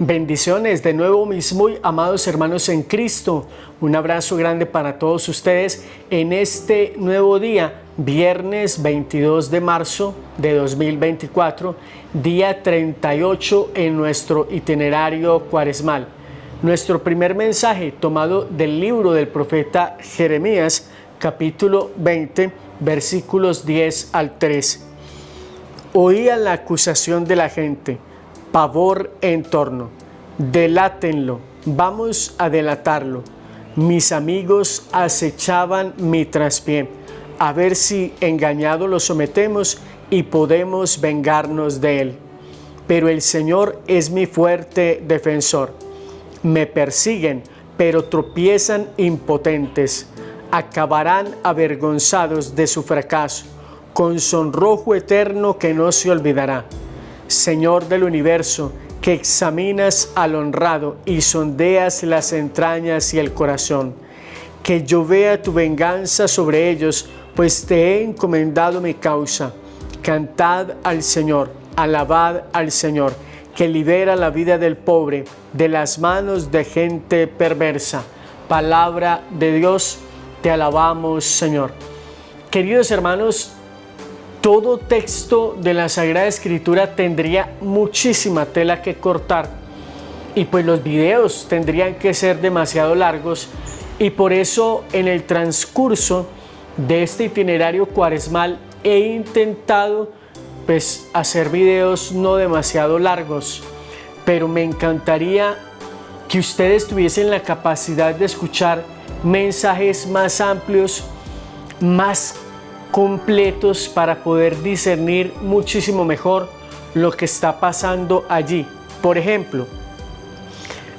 Bendiciones de nuevo, mis muy amados hermanos en Cristo. Un abrazo grande para todos ustedes en este nuevo día, viernes 22 de marzo de 2024, día 38 en nuestro itinerario cuaresmal. Nuestro primer mensaje tomado del libro del profeta Jeremías, capítulo 20, versículos 10 al 13. Oían la acusación de la gente, pavor en torno. Delátenlo, vamos a delatarlo. Mis amigos acechaban mi traspié, a ver si engañado lo sometemos y podemos vengarnos de él. Pero el Señor es mi fuerte defensor. Me persiguen, pero tropiezan impotentes. Acabarán avergonzados de su fracaso, con sonrojo eterno que no se olvidará. Señor del universo, que examinas al honrado y sondeas las entrañas y el corazón, que yo vea tu venganza sobre ellos, pues te he encomendado mi causa. Cantad al Señor, alabad al Señor, que libera la vida del pobre de las manos de gente perversa. Palabra de Dios, te alabamos, Señor. Queridos hermanos, todo texto de la Sagrada Escritura tendría muchísima tela que cortar y pues los videos tendrían que ser demasiado largos, y por eso en el transcurso de este itinerario cuaresmal he intentado pues hacer videos no demasiado largos, pero me encantaría que ustedes tuviesen la capacidad de escuchar mensajes más amplios, más completos, para poder discernir muchísimo mejor lo que está pasando allí. Por ejemplo,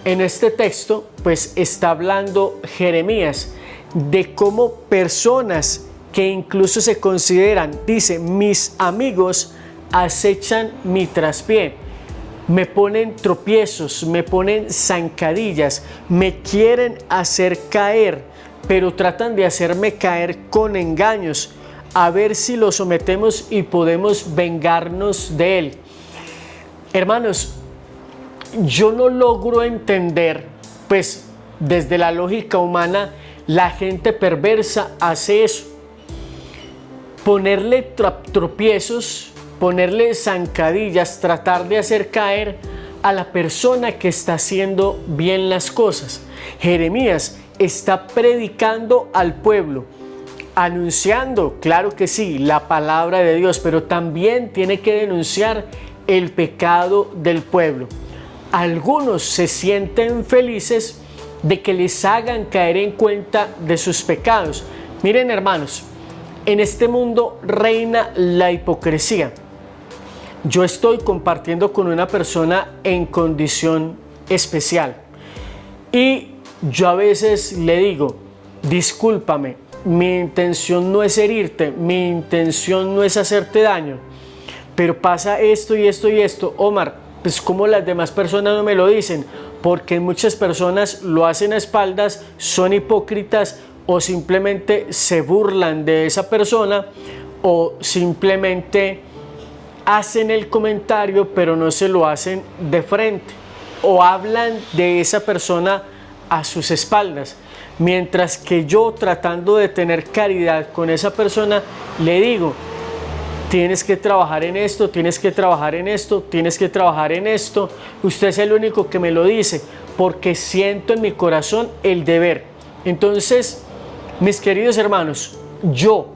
en este texto pues está hablando Jeremías de cómo personas que incluso se consideran, dice, mis amigos acechan mi traspié, me ponen tropiezos, me ponen zancadillas, me quieren hacer caer, pero tratan de hacerme caer con engaños, a ver si lo sometemos y podemos vengarnos de él. Hermanos, yo no logro entender, pues desde la lógica humana, la gente perversa hace eso. Ponerle tropiezos, ponerle zancadillas, tratar de hacer caer a la persona que está haciendo bien las cosas. Jeremías está predicando al pueblo, anunciando, claro que sí, la palabra de Dios, pero también tiene que denunciar el pecado del pueblo. Algunos se sienten felices de que les hagan caer en cuenta de sus pecados. Miren, hermanos, en este mundo reina la hipocresía. Yo estoy compartiendo con una persona en condición especial y yo a veces le digo, discúlpame, mi intención no es herirte, mi intención no es hacerte daño, pero pasa esto y esto y esto. Omar, pues como las demás personas no me lo dicen, porque muchas personas lo hacen a espaldas, son hipócritas o simplemente se burlan de esa persona o simplemente hacen el comentario pero no se lo hacen de frente o hablan de esa persona a sus espaldas. Mientras que yo, tratando de tener caridad con esa persona, le digo, tienes que trabajar en esto, tienes que trabajar en esto, tienes que trabajar en esto. Usted es el único que me lo dice, porque siento en mi corazón el deber. Entonces, mis queridos hermanos, yo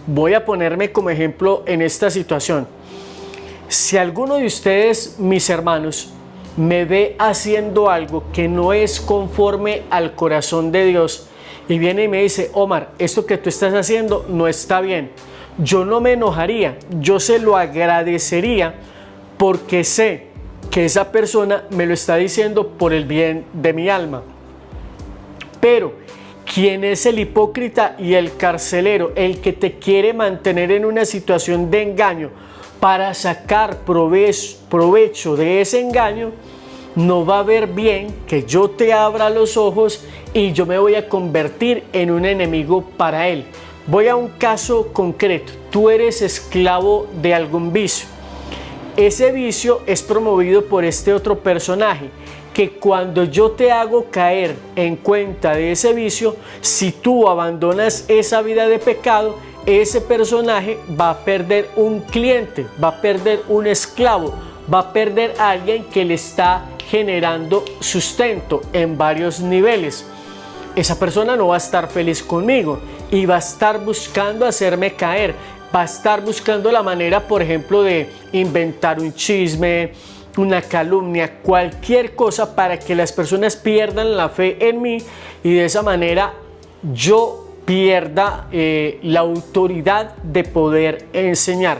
voy a ponerme como ejemplo en esta situación. Si alguno de ustedes, mis hermanos, me ve haciendo algo que no es conforme al corazón de Dios y viene y me dice, Omar, esto que tú estás haciendo no está bien, yo no me enojaría, yo se lo agradecería, porque sé que esa persona me lo está diciendo por el bien de mi alma. Pero ¿quién es el hipócrita y el carcelero? El que te quiere mantener en una situación de engaño para sacar provecho de ese engaño. No va a ver bien que yo te abra los ojos y yo me voy a convertir en un enemigo para él. Voy a un caso concreto. Tú eres esclavo de algún vicio. Ese vicio es promovido por este otro personaje que cuando yo te hago caer en cuenta de ese vicio, si tú abandonas esa vida de pecado, ese personaje va a perder un cliente, va a perder un esclavo, va a perder a alguien que le está generando sustento en varios niveles. Esa persona no va a estar feliz conmigo y va a estar buscando hacerme caer, va a estar buscando la manera, por ejemplo, de inventar un chisme, una calumnia, cualquier cosa para que las personas pierdan la fe en mí y de esa manera yo pierda la autoridad de poder enseñar.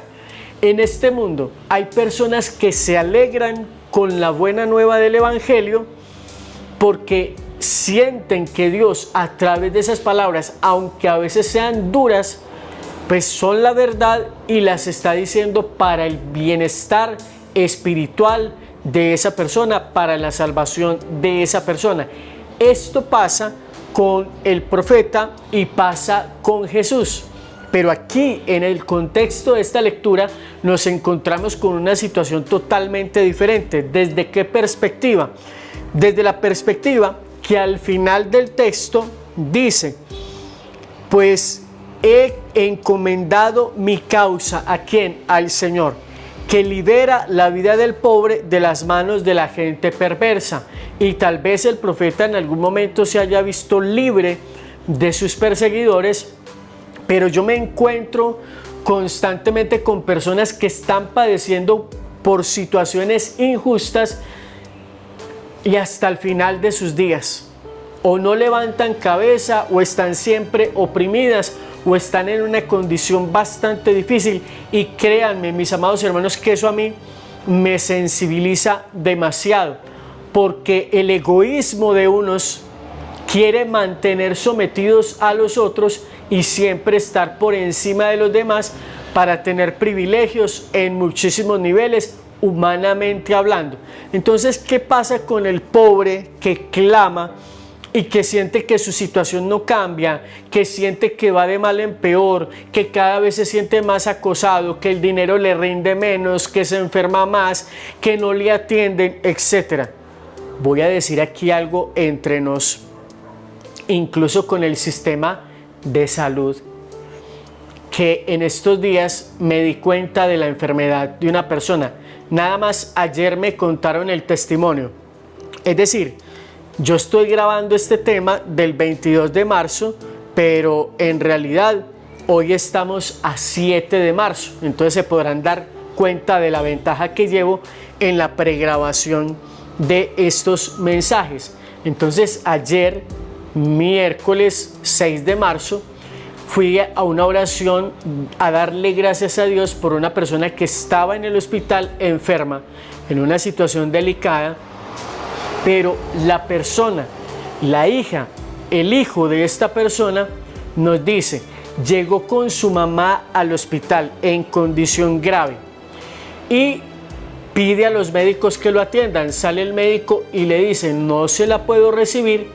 En este mundo hay personas que se alegran con la buena nueva del Evangelio porque sienten que Dios, a través de esas palabras, aunque a veces sean duras, pues son la verdad y las está diciendo para el bienestar espiritual de esa persona, para la salvación de esa persona. Esto pasa con el profeta y pasa con Jesús. Pero aquí, en el contexto de esta lectura, nos encontramos con una situación totalmente diferente. ¿Desde qué perspectiva? Desde la perspectiva que al final del texto dice: pues he encomendado mi causa, ¿a quién? Al Señor, que libera la vida del pobre de las manos de la gente perversa. Y tal vez el profeta en algún momento se haya visto libre de sus perseguidores, pero yo me encuentro constantemente con personas que están padeciendo por situaciones injustas y hasta el final de sus días. O no levantan cabeza, o están siempre oprimidas, o están en una condición bastante difícil. Y créanme, mis amados hermanos, que eso a mí me sensibiliza demasiado, porque el egoísmo de unos quiere mantener sometidos a los otros y siempre estar por encima de los demás para tener privilegios en muchísimos niveles, humanamente hablando. Entonces, ¿qué pasa con el pobre que clama y que siente que su situación no cambia, que siente que va de mal en peor, que cada vez se siente más acosado, que el dinero le rinde menos, que se enferma más, que no le atienden, etcétera? Voy a decir aquí algo entre nos, incluso con el sistema de salud, que en estos días me di cuenta de la enfermedad de una persona. Nada más ayer me contaron el testimonio. Es decir, yo estoy grabando este tema del 22 de marzo, pero en realidad hoy estamos a 7 de marzo. Entonces se podrán dar cuenta de la ventaja que llevo en la pregrabación de estos mensajes. Entonces ayer, miércoles 6 de marzo, fui a una oración a darle gracias a Dios por una persona que estaba en el hospital enferma, en una situación delicada, pero la persona, la hija, el hijo de esta persona nos dice: llegó con su mamá al hospital en condición grave y pide a los médicos que lo atiendan. Sale el médico y le dice: no se la puedo recibir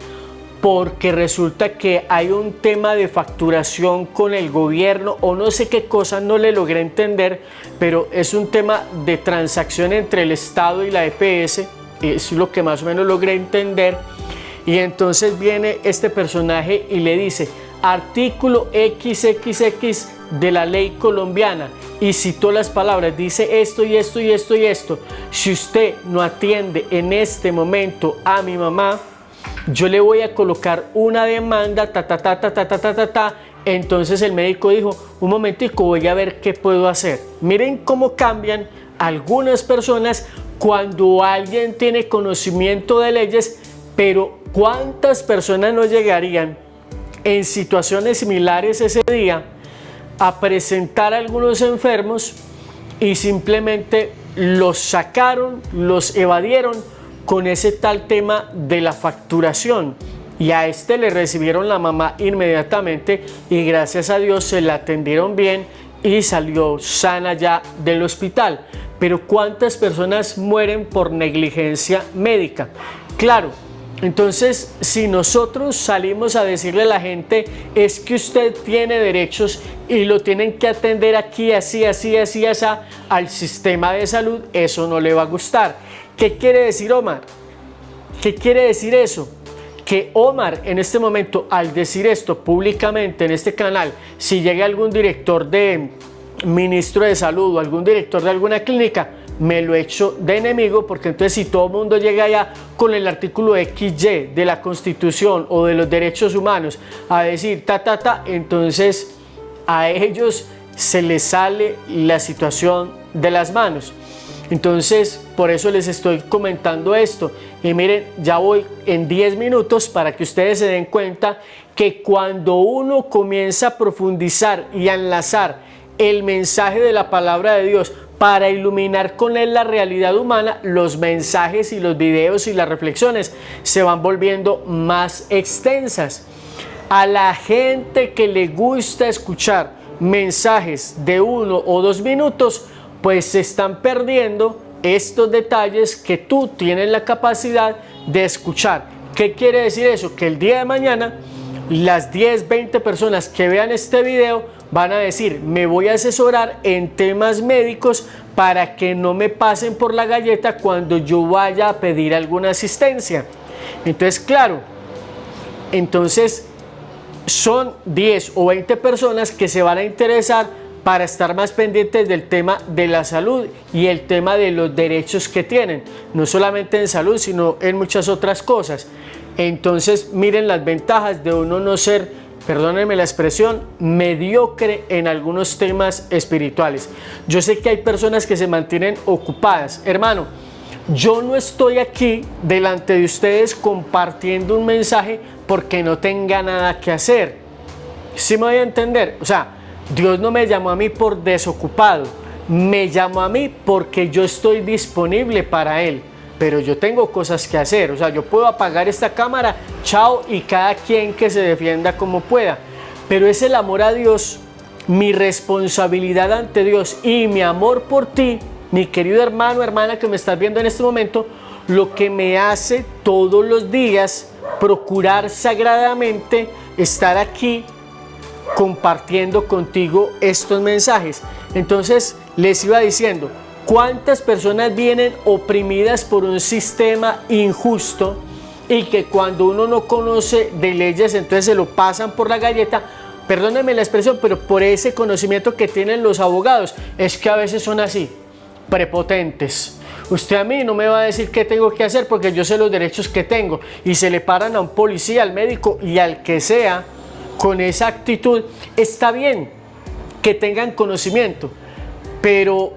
porque resulta que hay un tema de facturación con el gobierno o no sé qué cosa, no le logré entender, pero es un tema de transacción entre el Estado y la EPS, es lo que más o menos logré entender. Y entonces viene este personaje y le dice: artículo XXX de la ley colombiana, y citó las palabras, dice esto y esto y esto y esto: si usted no atiende en este momento a mi mamá, yo le voy a colocar una demanda, Entonces el médico dijo: un momentico, voy a ver qué puedo hacer. Miren cómo cambian algunas personas cuando alguien tiene conocimiento de leyes, pero ¿cuántas personas no llegarían en situaciones similares ese día a presentar a algunos enfermos y simplemente los sacaron, los evadieron con ese tal tema de la facturación? Y a este le recibieron la mamá inmediatamente y gracias a Dios se la atendieron bien y salió sana ya del hospital. Pero ¿cuántas personas mueren por negligencia médica? Claro, entonces si nosotros salimos a decirle a la gente: es que usted tiene derechos y lo tienen que atender aquí, así, así, así, así, al sistema de salud, eso no le va a gustar. ¿Qué quiere decir, Omar? ¿Qué quiere decir eso? Que Omar en este momento, al decir esto públicamente en este canal, si llega algún director de ministro de salud o algún director de alguna clínica, me lo echo de enemigo, porque entonces si todo el mundo llega allá con el artículo XY de la Constitución o de los derechos humanos a decir entonces a ellos se les sale la situación de las manos. Entonces, por eso les estoy comentando esto. Y miren, ya voy en 10 minutos para que ustedes se den cuenta que cuando uno comienza a profundizar y a enlazar el mensaje de la palabra de Dios para iluminar con él la realidad humana, los mensajes y los videos y las reflexiones se van volviendo más extensas. A la gente que le gusta escuchar mensajes de 1 o 2 minutos, pues se están perdiendo estos detalles que tú tienes la capacidad de escuchar. ¿Qué quiere decir eso? Que el día de mañana las 10, 20 personas que vean este video van a decir: me voy a asesorar en temas médicos para que no me pasen por la galleta cuando yo vaya a pedir alguna asistencia. Entonces, claro, entonces son 10 o 20 personas que se van a interesar para estar más pendientes del tema de la salud y el tema de los derechos que tienen, no solamente en salud, sino en muchas otras cosas. Entonces, miren las ventajas de uno no ser, perdónenme la expresión, mediocre en algunos temas espirituales. Yo sé que hay personas que se mantienen ocupadas. Hermano, yo no estoy aquí delante de ustedes compartiendo un mensaje porque no tenga nada que hacer. ¿Sí me voy a entender? O sea, Dios no me llamó a mí por desocupado, me llamó a mí porque yo estoy disponible para Él, pero yo tengo cosas que hacer. O sea, yo puedo apagar esta cámara, chao, y cada quien que se defienda como pueda, pero es el amor a Dios, mi responsabilidad ante Dios y mi amor por ti, mi querido hermano, hermana que me estás viendo en este momento, lo que me hace todos los días procurar sagradamente estar aquí compartiendo contigo estos mensajes. Entonces les iba diciendo, ¿cuántas personas vienen oprimidas por un sistema injusto y que cuando uno no conoce de leyes entonces se lo pasan por la galleta? Perdónenme la expresión, pero por ese conocimiento que tienen los abogados, es que a veces son así, prepotentes. Usted a mí no me va a decir qué tengo que hacer porque yo sé los derechos que tengo, y se le paran a un policía, al médico y al que sea con esa actitud. Está bien que tengan conocimiento, pero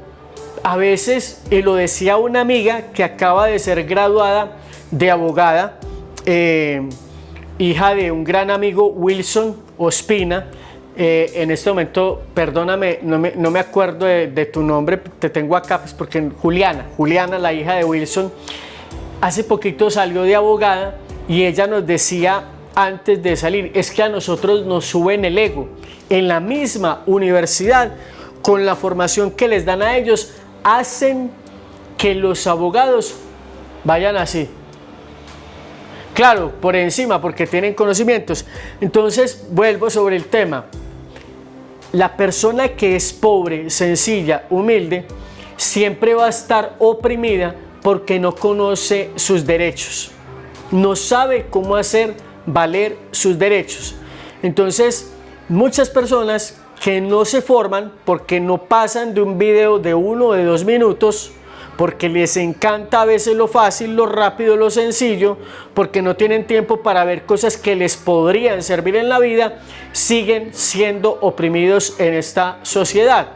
a veces, y lo decía una amiga que acaba de ser graduada de abogada, hija de un gran amigo, Wilson Ospina, en este momento, perdóname, no me acuerdo de tu nombre, te tengo acá pues porque Juliana, la hija de Wilson, hace poquito salió de abogada y ella nos decía antes de salir, es que a nosotros nos suben el ego. En la misma universidad, con la formación que les dan a ellos, hacen que los abogados vayan así. Claro, por encima, porque tienen conocimientos. Entonces, vuelvo sobre el tema. La persona que es pobre, sencilla, humilde, siempre va a estar oprimida porque no conoce sus derechos. No sabe cómo hacer valer sus derechos. Entonces, muchas personas que no se forman porque no pasan de un video de 1 o de 2 minutos, porque les encanta a veces lo fácil, lo rápido, lo sencillo, porque no tienen tiempo para ver cosas que les podrían servir en la vida, siguen siendo oprimidos en esta sociedad.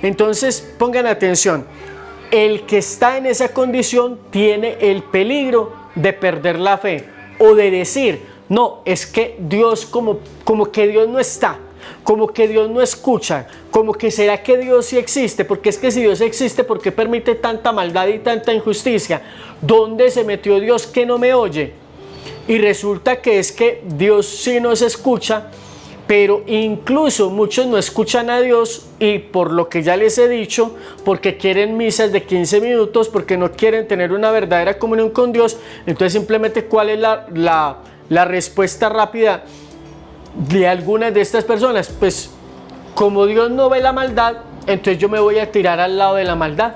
Entonces, pongan atención, el que está en esa condición tiene el peligro de perder la fe o de decir, no, es que Dios como que Dios no está, como que Dios no escucha, como que será que Dios sí existe, porque es que si Dios existe, ¿por qué permite tanta maldad y tanta injusticia? ¿Dónde se metió Dios que no me oye? Y resulta que es que Dios sí nos escucha, pero incluso muchos no escuchan a Dios, y por lo que ya les he dicho, porque quieren misas de 15 minutos, porque no quieren tener una verdadera comunión con Dios. Entonces simplemente, ¿cuál es la respuesta rápida de algunas de estas personas? Pues como Dios no ve la maldad, entonces yo me voy a tirar al lado de la maldad.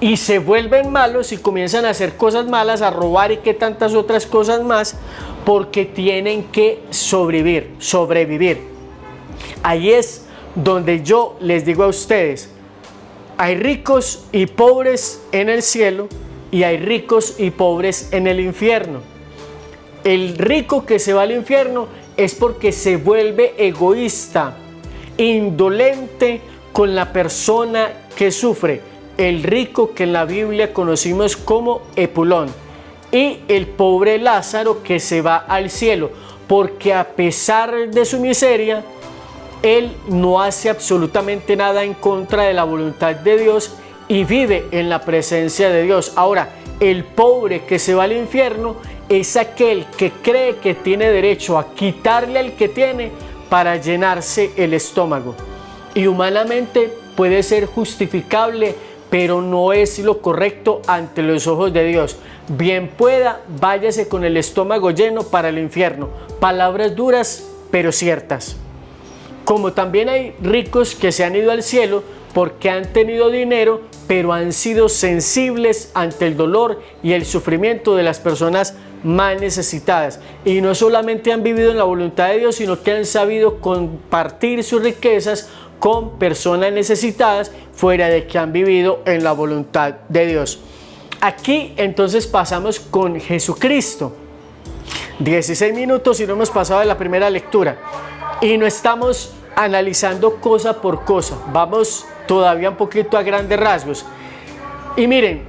y se vuelven malos y comienzan a hacer cosas malas, a robar y que tantas otras cosas más, porque tienen que sobrevivir. Ahí es donde yo les digo a ustedes, hay ricos y pobres en el cielo y hay ricos y pobres en el infierno. El rico que se va al infierno es porque se vuelve egoísta, indolente con la persona que sufre. El rico que en la Biblia conocimos como Epulón, y el pobre Lázaro que se va al cielo, porque a pesar de su miseria, él no hace absolutamente nada en contra de la voluntad de Dios y vive en la presencia de Dios. Ahora, el pobre que se va al infierno es aquel que cree que tiene derecho a quitarle al que tiene para llenarse el estómago. Y humanamente puede ser justificable, pero no es lo correcto ante los ojos de Dios. Bien pueda, váyase con el estómago lleno para el infierno. Palabras duras, pero ciertas. Como también hay ricos que se han ido al cielo porque han tenido dinero, pero han sido sensibles ante el dolor y el sufrimiento de las personas más necesitadas. Y no solamente han vivido en la voluntad de Dios, sino que han sabido compartir sus riquezas con personas necesitadas, fuera de que han vivido en la voluntad de Dios. Aquí entonces pasamos con Jesucristo. 16 minutos y no hemos pasado de la primera lectura. Y no estamos analizando cosa por cosa. Vamos todavía un poquito a grandes rasgos. Y miren,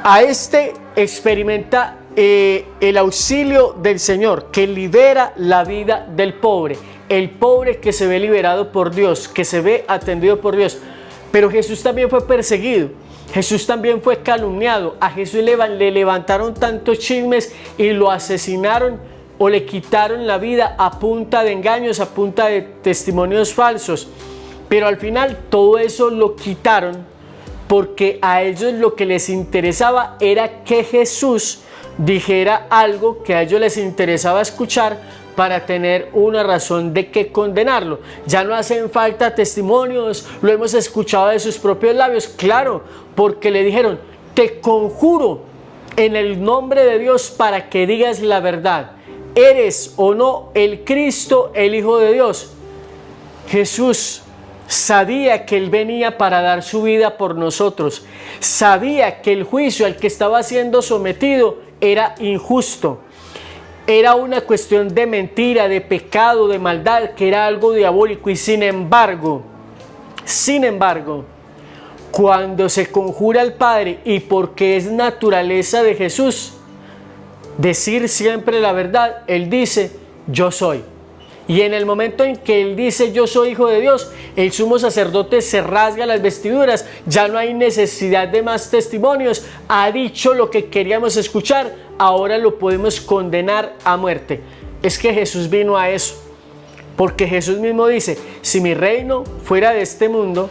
a este experimenta el auxilio del Señor, que libera la vida del pobre. El pobre que se ve liberado por Dios, que se ve atendido por Dios. Pero Jesús también fue perseguido. Jesús también fue calumniado. A Jesús le levantaron tantos chismes y lo asesinaron o le quitaron la vida a punta de engaños, a punta de testimonios falsos. Pero al final todo eso lo quitaron porque a ellos lo que les interesaba era que Jesús dijera algo que a ellos les interesaba escuchar para tener una razón de qué condenarlo. Ya no hacen falta testimonios, lo hemos escuchado de sus propios labios, claro, porque le dijeron, te conjuro en el nombre de Dios para que digas la verdad. ¿Eres o no el Cristo, el Hijo de Dios? Jesús sabía que Él venía para dar su vida por nosotros. Sabía que el juicio al que estaba siendo sometido era injusto. Era una cuestión de mentira, de pecado, de maldad, que era algo diabólico. Y sin embargo, cuando se conjura al Padre, y porque es naturaleza de Jesús decir siempre la verdad, Él dice, yo soy. Y en el momento en que Él dice, yo soy Hijo de Dios, el sumo sacerdote se rasga las vestiduras, ya no hay necesidad de más testimonios, ha dicho lo que queríamos escuchar, ahora lo podemos condenar a muerte. Es que Jesús vino a eso, porque Jesús mismo dice, si mi reino fuera de este mundo,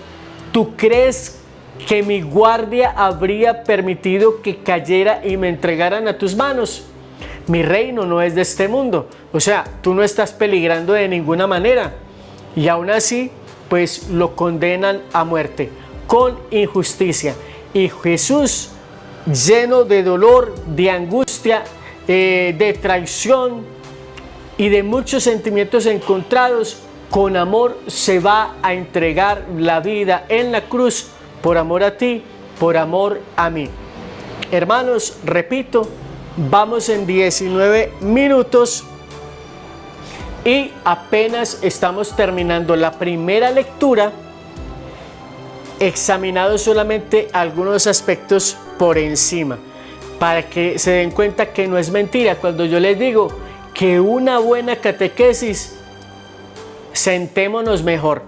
¿tú crees que mi guardia habría permitido que cayera y me entregaran a tus manos? Mi reino no es de este mundo, o sea, tú no estás peligrando de ninguna manera, y aún así, pues lo condenan a muerte, con injusticia. Y Jesús, lleno de dolor, de angustia, de traición y de muchos sentimientos encontrados, con amor se va a entregar la vida en la cruz, por amor a ti, por amor a mí. Hermanos, repito, vamos en 19 minutos y apenas estamos terminando la primera lectura, examinado solamente algunos aspectos por encima, para que se den cuenta que no es mentira cuando yo les digo que una buena catequesis, sentémonos mejor,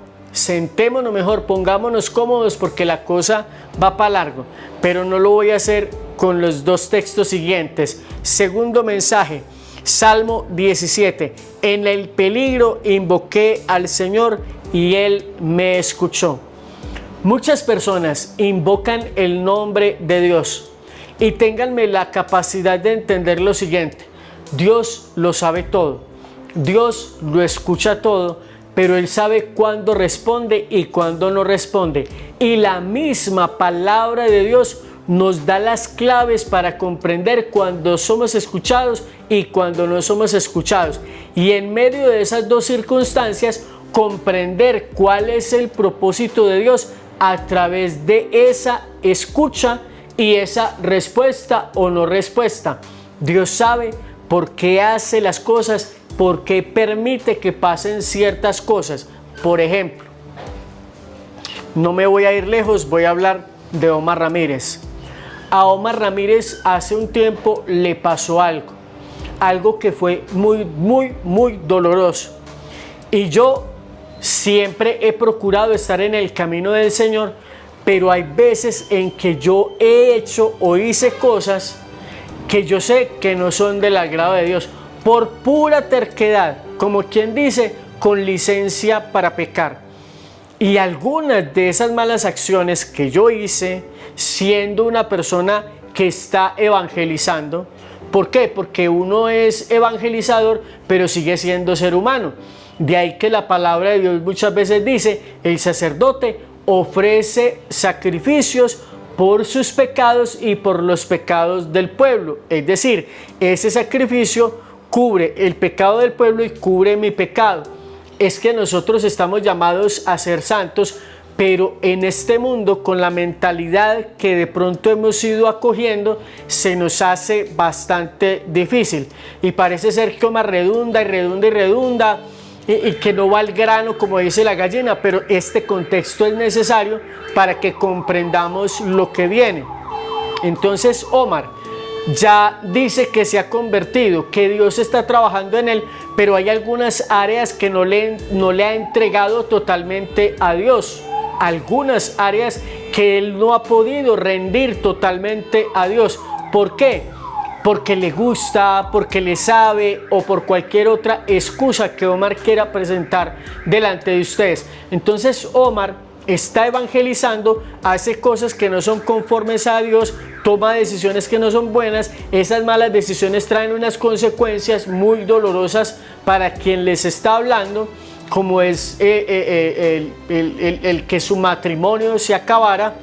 pongámonos cómodos porque la cosa va para largo, pero no lo voy a hacer con los dos textos siguientes. Segundo mensaje, Salmo 17, en el peligro invoqué al Señor y Él me escuchó. Muchas personas invocan el nombre de Dios y ténganme la capacidad de entender lo siguiente: Dios lo sabe todo, Dios lo escucha todo, pero Él sabe cuándo responde y cuándo no responde. Y la misma palabra de Dios nos da las claves para comprender cuando somos escuchados y cuando no somos escuchados. Y en medio de esas dos circunstancias, comprender cuál es el propósito de Dios a través de esa escucha y esa respuesta o no respuesta. Dios sabe por qué hace las cosas, por qué permite que pasen ciertas cosas. Por ejemplo, no me voy a ir lejos, voy a hablar de Omar Ramírez. A Omar Ramírez hace un tiempo le pasó algo que fue muy doloroso. Y yo siempre he procurado estar en el camino del Señor, pero hay veces en que yo he hecho o hice cosas que yo sé que no son del agrado de Dios, por pura terquedad, como quien dice, con licencia para pecar. Y algunas de esas malas acciones que yo hice, siendo una persona que está evangelizando, ¿por qué? Porque uno es evangelizador, pero sigue siendo ser humano. De ahí que la palabra de Dios muchas veces dice, el sacerdote ofrece sacrificios por sus pecados y por los pecados del pueblo. Es decir, ese sacrificio cubre el pecado del pueblo y cubre mi pecado. Es que nosotros estamos llamados a ser santos, pero en este mundo, con la mentalidad que de pronto hemos ido acogiendo, se nos hace bastante difícil. Y parece ser que Omar redunda y que no va al grano, como dice la gallina, pero este contexto es necesario para que comprendamos lo que viene. Entonces Omar ya dice que se ha convertido, que Dios está trabajando en él, pero hay algunas áreas que no le ha entregado totalmente a Dios, algunas áreas que él no ha podido rendir totalmente a Dios. ¿Por qué? Porque le gusta, porque le sabe o por cualquier otra excusa que Omar quiera presentar delante de ustedes. Entonces Omar está evangelizando, hace cosas que no son conformes a Dios, toma decisiones que no son buenas. Esas malas decisiones traen unas consecuencias muy dolorosas para quien les está hablando, como es el que su matrimonio se acabara.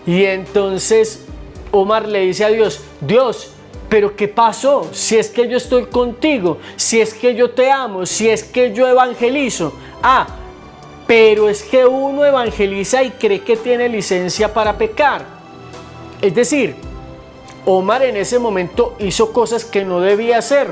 Y entonces Omar le dice a Dios, Dios, ¿pero qué pasó? Si es que yo estoy contigo, si es que yo te amo, si es que yo evangelizo. Pero es que uno evangeliza y cree que tiene licencia para pecar. Es decir, Omar en ese momento hizo cosas que no debía hacer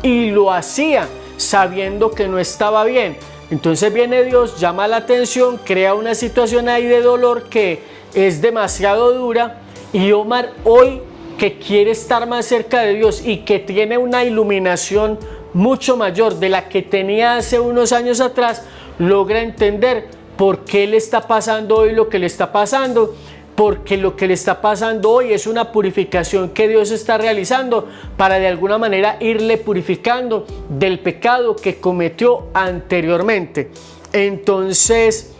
y lo hacía sabiendo que no estaba bien. Entonces viene Dios, llama la atención, crea una situación ahí de dolor que es demasiado dura, y Omar hoy, que quiere estar más cerca de Dios y que tiene una iluminación mucho mayor de la que tenía hace unos años atrás, logra entender por qué le está pasando hoy lo que le está pasando, porque lo que le está pasando hoy es una purificación que Dios está realizando para de alguna manera irle purificando del pecado que cometió anteriormente. Entonces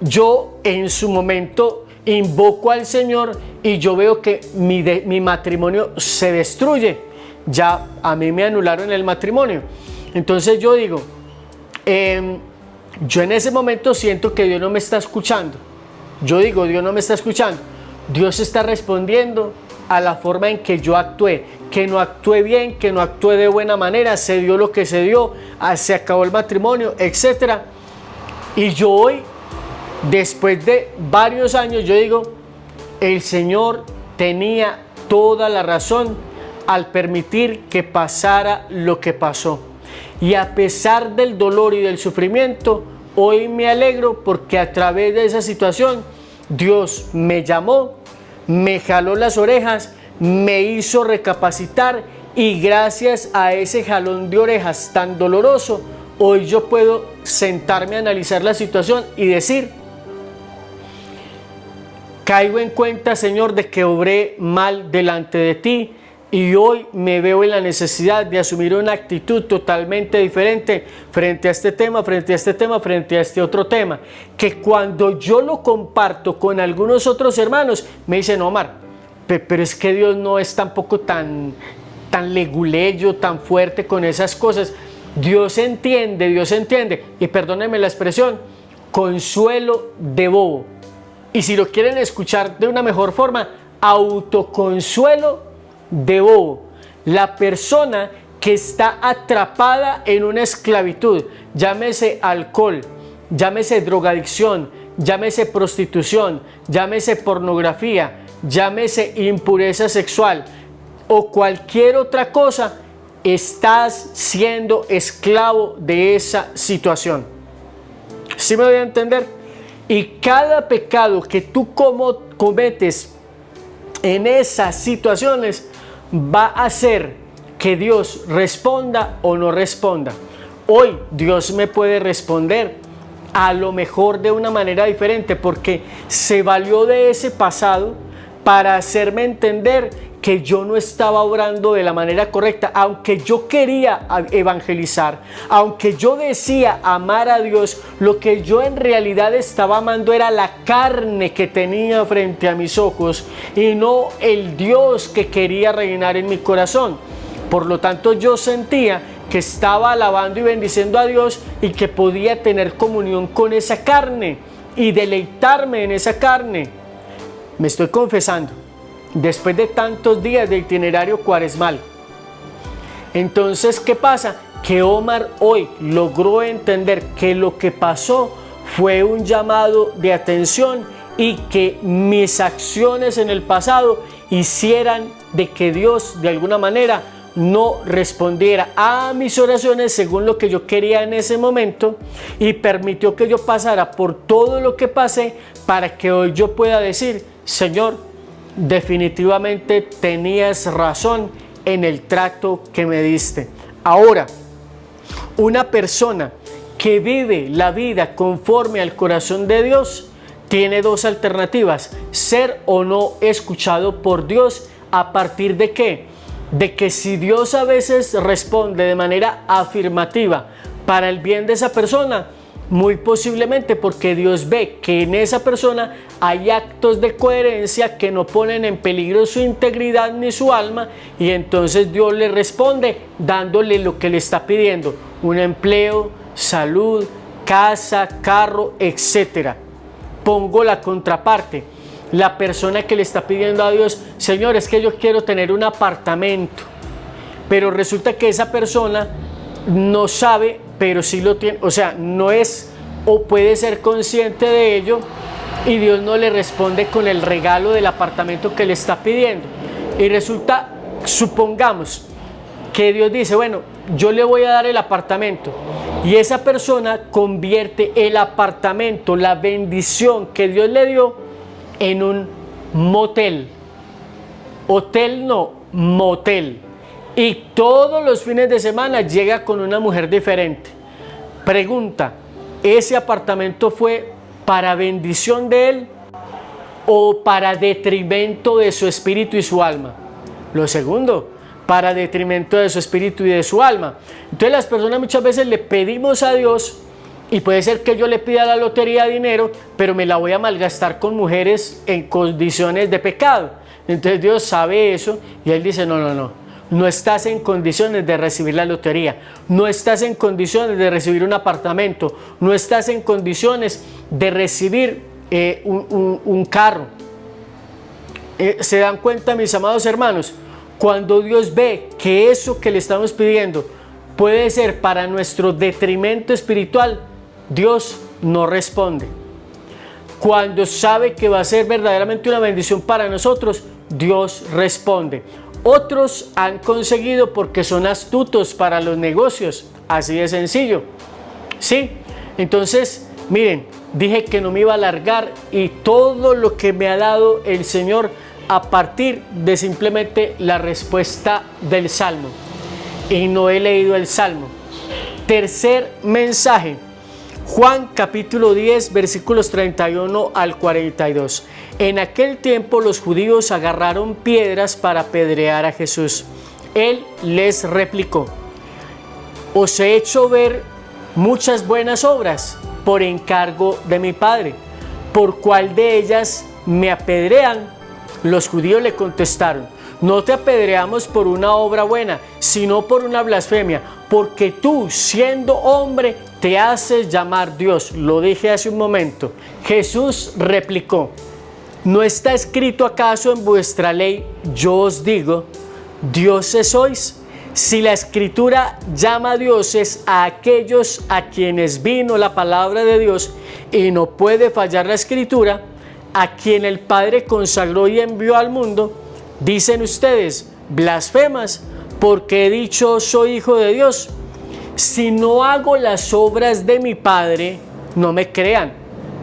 yo en su momento invoco al Señor y yo veo que mi matrimonio se destruye. Ya a mí me anularon el matrimonio. Entonces yo digo, yo en ese momento siento que Dios no me está escuchando. Yo digo, Dios no me está escuchando. Dios está respondiendo a la forma en que yo actué, que no actué bien, que no actué de buena manera, se dio lo que se dio, se acabó el matrimonio, etc. Y yo hoy, después de varios años, yo digo, el Señor tenía toda la razón al permitir que pasara lo que pasó. Y a pesar del dolor y del sufrimiento, hoy me alegro porque a través de esa situación Dios me llamó, me jaló las orejas, me hizo recapacitar, y gracias a ese jalón de orejas tan doloroso, hoy yo puedo sentarme a analizar la situación y decir, caigo en cuenta, Señor, de que obré mal delante de ti, y hoy me veo en la necesidad de asumir una actitud totalmente diferente frente a este tema, frente a este otro tema, que cuando yo lo comparto con algunos otros hermanos, me dicen, Omar, pero es que Dios no es tampoco tan leguleyo, tan fuerte con esas cosas. Dios entiende, y perdónenme la expresión, consuelo de bobo. Y si lo quieren escuchar de una mejor forma, autoconsuelo de bobo. La persona que está atrapada en una esclavitud, llámese alcohol, llámese drogadicción, llámese prostitución, llámese pornografía, llámese impureza sexual o cualquier otra cosa, estás siendo esclavo de esa situación. ¿Sí me voy a entender? Y cada pecado que tú cometes en esas situaciones va a hacer que Dios responda o no responda. Hoy Dios me puede responder a lo mejor de una manera diferente, porque se valió de ese pasado para hacerme entender que yo no estaba obrando de la manera correcta. Aunque yo quería evangelizar, aunque yo decía amar a Dios, lo que yo en realidad estaba amando era la carne que tenía frente a mis ojos y no el Dios que quería reinar en mi corazón. Por lo tanto, yo sentía que estaba alabando y bendiciendo a Dios y que podía tener comunión con esa carne y deleitarme en esa carne. Me estoy confesando, después de tantos días de itinerario cuaresmal. Entonces, ¿qué pasa? Que Omar hoy logró entender que lo que pasó fue un llamado de atención y que mis acciones en el pasado hicieran de que Dios de alguna manera no respondiera a mis oraciones según lo que yo quería en ese momento, y permitió que yo pasara por todo lo que pasé para que hoy yo pueda decir: Señor, definitivamente tenías razón en el trato que me diste. Ahora, una persona que vive la vida conforme al corazón de Dios tiene dos alternativas: ser o no escuchado por Dios. ¿A partir de qué? De que si Dios a veces responde de manera afirmativa para el bien de esa persona, muy posiblemente porque Dios ve que en esa persona hay actos de coherencia que no ponen en peligro su integridad ni su alma, y entonces Dios le responde dándole lo que le está pidiendo: un empleo, salud, casa, carro, etc. Pongo la contraparte. La persona que le está pidiendo a Dios: Señor, es que yo quiero tener un apartamento, pero resulta que esa persona no sabe, pero sí lo tiene, o sea, no es o puede ser consciente de ello, y Dios no le responde con el regalo del apartamento que le está pidiendo. Y resulta, supongamos que Dios dice: bueno, yo le voy a dar el apartamento, y esa persona convierte el apartamento, la bendición que Dios le dio, en un motel. Hotel no, motel. Y todos los fines de semana llega con una mujer diferente. Pregunta: ¿ese apartamento fue para bendición de él o para detrimento de su espíritu y su alma? Lo segundo, para detrimento de su espíritu y de su alma. Entonces las personas muchas veces le pedimos a Dios, y puede ser que yo le pida a la lotería dinero, pero me la voy a malgastar con mujeres en condiciones de pecado. Entonces Dios sabe eso y Él dice: no estás en condiciones de recibir la lotería, no estás en condiciones de recibir un apartamento, no estás en condiciones de recibir un carro. ¿Se dan cuenta, mis amados hermanos? Cuando Dios ve que eso que le estamos pidiendo puede ser para nuestro detrimento espiritual, Dios no responde. Cuando sabe que va a ser verdaderamente una bendición para nosotros, Dios responde. Otros han conseguido porque son astutos para los negocios, así de sencillo. Sí, entonces, miren, dije que no me iba a alargar, y todo lo que me ha dado el Señor a partir de simplemente la respuesta del Salmo. Y no he leído el Salmo. Tercer mensaje: Juan capítulo 10 versículos 31 al 42. En aquel tiempo los judíos agarraron piedras para apedrear a Jesús. Él les replicó: os he hecho ver muchas buenas obras por encargo de mi Padre. ¿Por cuál de ellas me apedrean? Los judíos le contestaron: no te apedreamos por una obra buena, sino por una blasfemia, porque tú, siendo hombre, te haces llamar Dios. Lo dije hace un momento. Jesús replicó: ¿no está escrito acaso en vuestra ley, yo os digo, dioses sois? Si la Escritura llama dioses a aquellos a quienes vino la palabra de Dios, y no puede fallar la Escritura, a quien el Padre consagró y envió al mundo, dicen ustedes, blasfemas, porque he dicho soy hijo de Dios. Si no hago las obras de mi Padre, no me crean,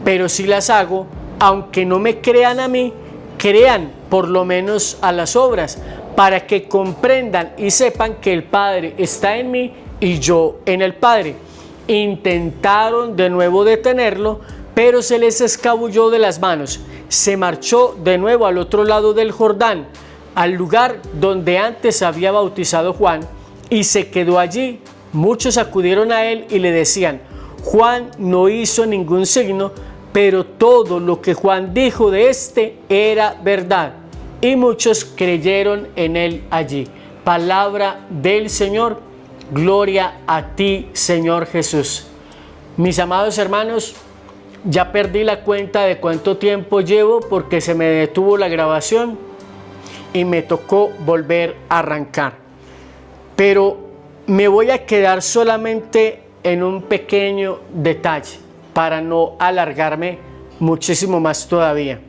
pero si las hago, aunque no me crean a mí, crean por lo menos a las obras, para que comprendan y sepan que el Padre está en mí y yo en el Padre. Intentaron de nuevo detenerlo, pero se les escabulló de las manos. Se marchó de nuevo al otro lado del Jordán, al lugar donde antes había bautizado Juan, y se quedó allí. Muchos acudieron a él y le decían: Juan no hizo ningún signo, pero todo lo que Juan dijo de éste era verdad. Y muchos creyeron en él allí. Palabra del Señor. Gloria a ti, Señor Jesús. Mis amados hermanos, ya perdí la cuenta de cuánto tiempo llevo porque se me detuvo la grabación y me tocó volver a arrancar. Pero me voy a quedar solamente en un pequeño detalle para no alargarme muchísimo más todavía.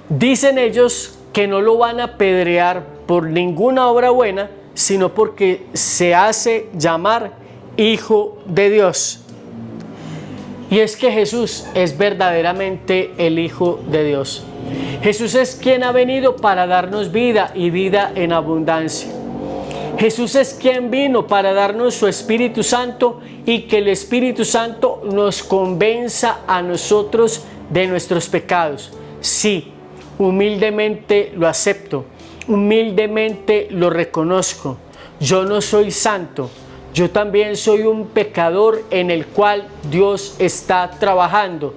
Dicen ellos que no lo van a apedrear por ninguna obra buena, sino porque se hace llamar Hijo de Dios. Y es que Jesús es verdaderamente el Hijo de Dios. Jesús es quien ha venido para darnos vida y vida en abundancia. Jesús es quien vino para darnos su Espíritu Santo y que el Espíritu Santo nos convenza a nosotros de nuestros pecados. Sí, humildemente lo acepto, humildemente lo reconozco. Yo no soy santo, yo también soy un pecador en el cual Dios está trabajando.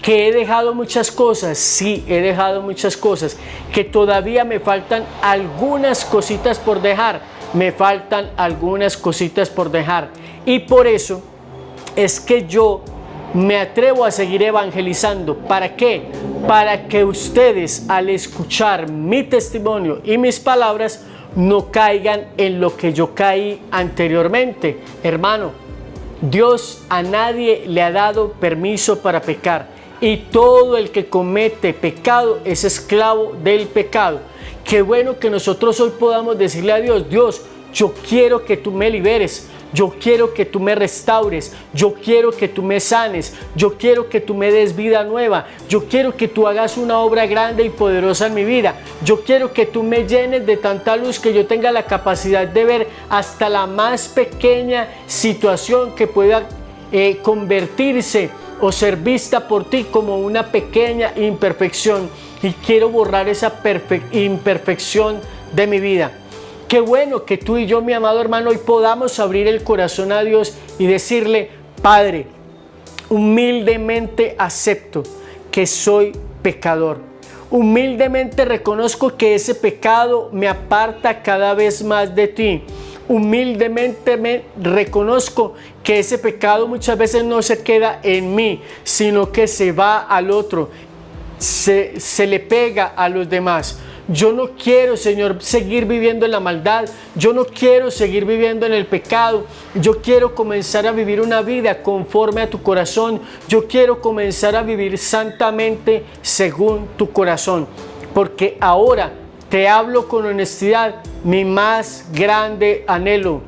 Que he dejado muchas cosas, sí, he dejado muchas cosas, que todavía me faltan algunas cositas por dejar, me faltan algunas cositas por dejar. Y por eso es que yo me atrevo a seguir evangelizando. ¿Para qué? Para que ustedes, al escuchar mi testimonio y mis palabras, no caigan en lo que yo caí anteriormente. Hermano, Dios a nadie le ha dado permiso para pecar, y todo el que comete pecado es esclavo del pecado. Qué bueno que nosotros hoy podamos decirle a Dios: Dios, yo quiero que tú me liberes, yo quiero que tú me restaures, yo quiero que tú me sanes, yo quiero que tú me des vida nueva, yo quiero que tú hagas una obra grande y poderosa en mi vida, yo quiero que tú me llenes de tanta luz que yo tenga la capacidad de ver hasta la más pequeña situación que pueda convertirse o ser vista por ti como una pequeña imperfección, y quiero borrar esa imperfección de mi vida. Qué bueno que tú y yo, mi amado hermano, hoy podamos abrir el corazón a Dios y decirle: Padre, humildemente acepto que soy pecador. Humildemente reconozco que ese pecado me aparta cada vez más de ti. Humildemente me reconozco que ese pecado muchas veces no se queda en mí, sino que se va al otro, se le pega a los demás. Yo no quiero, Señor, seguir viviendo en la maldad. Yo no quiero seguir viviendo en el pecado. Yo quiero comenzar a vivir una vida conforme a tu corazón. Yo quiero comenzar a vivir santamente según tu corazón. Porque ahora te hablo con honestidad. Mi más grande anhelo,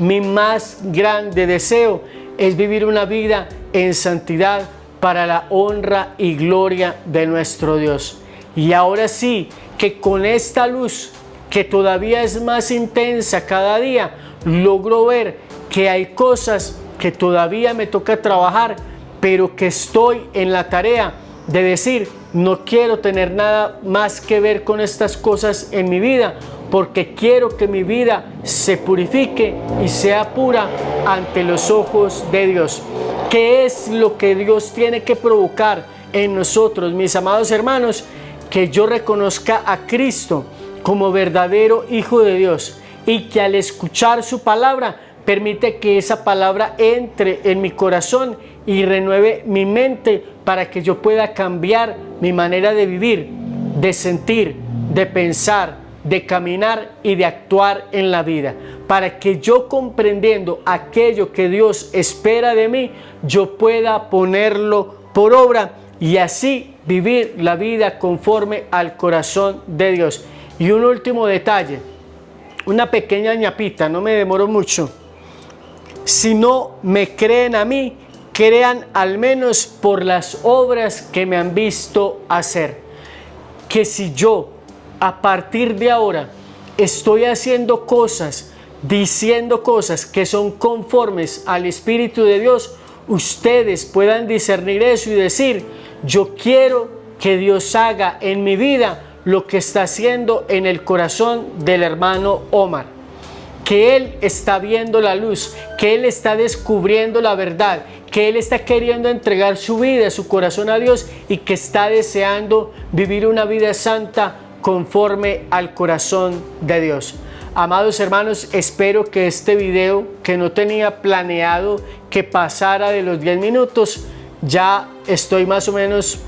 mi más grande deseo es vivir una vida en santidad para la honra y gloria de nuestro Dios. Y ahora sí, que con esta luz, que todavía es más intensa cada día, logro ver que hay cosas que todavía me toca trabajar, pero que estoy en la tarea de decir: no quiero tener nada más que ver con estas cosas en mi vida, porque quiero que mi vida se purifique y sea pura ante los ojos de Dios. ¿Qué es lo que Dios tiene que provocar en nosotros, mis amados hermanos? que yo reconozca a Cristo como verdadero Hijo de Dios y que al escuchar su palabra permite que esa palabra entre en mi corazón y renueve mi mente para que yo pueda cambiar mi manera de vivir, de sentir, de pensar, de caminar y de actuar en la vida, para que yo, comprendiendo aquello que Dios espera de mí, yo pueda ponerlo por obra y así vivir la vida conforme al corazón de Dios. Y un último detalle, una pequeña ñapita, no me demoro mucho. Si no me creen a mí, crean al menos por las obras que me han visto hacer. Que si yo a partir de ahora estoy haciendo cosas, diciendo cosas que son conformes al Espíritu de Dios, ustedes puedan discernir eso y decir: yo quiero que Dios haga en mi vida lo que está haciendo en el corazón del hermano Omar, que él está viendo la luz, que él está descubriendo la verdad, que él está queriendo entregar su vida, su corazón a Dios y que está deseando vivir una vida santa conforme al corazón de Dios. Amados hermanos, espero que este video, que no tenía planeado que pasara de los 10 minutos, ya estoy más o menos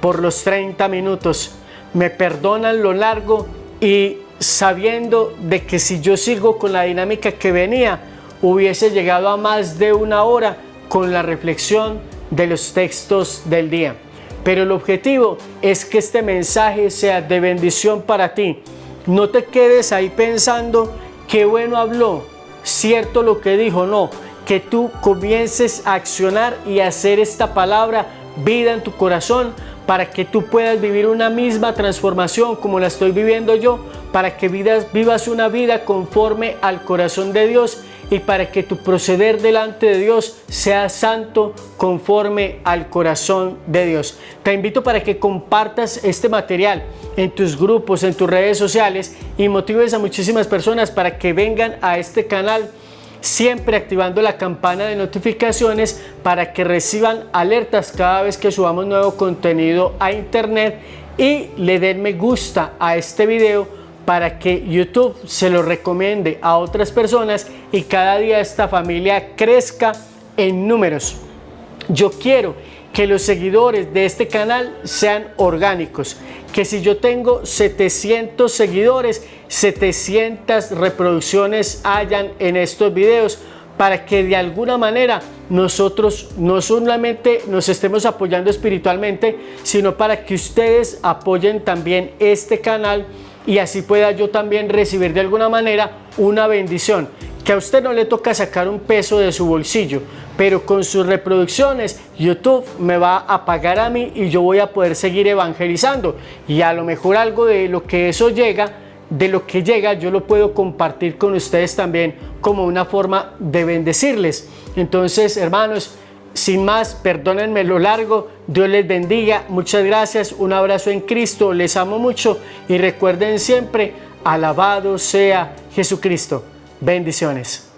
por los 30 minutos. Me perdonan lo largo y sabiendo de que si yo sigo con la dinámica que venía, hubiese llegado a más de una hora con la reflexión de los textos del día. Pero el objetivo es que este mensaje sea de bendición para ti. No te quedes ahí pensando qué bueno habló, cierto lo que dijo, no. Que tú comiences a accionar y a hacer esta palabra vida en tu corazón para que tú puedas vivir una misma transformación como la estoy viviendo yo, para que vivas una vida conforme al corazón de Dios y para que tu proceder delante de Dios sea santo conforme al corazón de Dios. Te invito para que compartas este material en tus grupos, en tus redes sociales y motives a muchísimas personas para que vengan a este canal, siempre activando la campana de notificaciones para que reciban alertas cada vez que subamos nuevo contenido a internet y le den me gusta a este video para que YouTube se lo recomiende a otras personas y cada día esta familia crezca en números. Yo quiero que los seguidores de este canal sean orgánicos, que si yo tengo 700 seguidores, 700 reproducciones hayan en estos videos, para que de alguna manera nosotros no solamente nos estemos apoyando espiritualmente, sino para que ustedes apoyen también este canal y así pueda yo también recibir de alguna manera una bendición, que a usted no le toca sacar un peso de su bolsillo, pero con sus reproducciones YouTube me va a pagar a mí y yo voy a poder seguir evangelizando y a lo mejor algo de lo que eso llega, de lo que llega, yo lo puedo compartir con ustedes también como una forma de bendecirles. Entonces, hermanos, sin más, perdónenme lo largo, Dios les bendiga, muchas gracias, un abrazo en Cristo, les amo mucho y recuerden siempre, alabado sea Jesucristo. Bendiciones.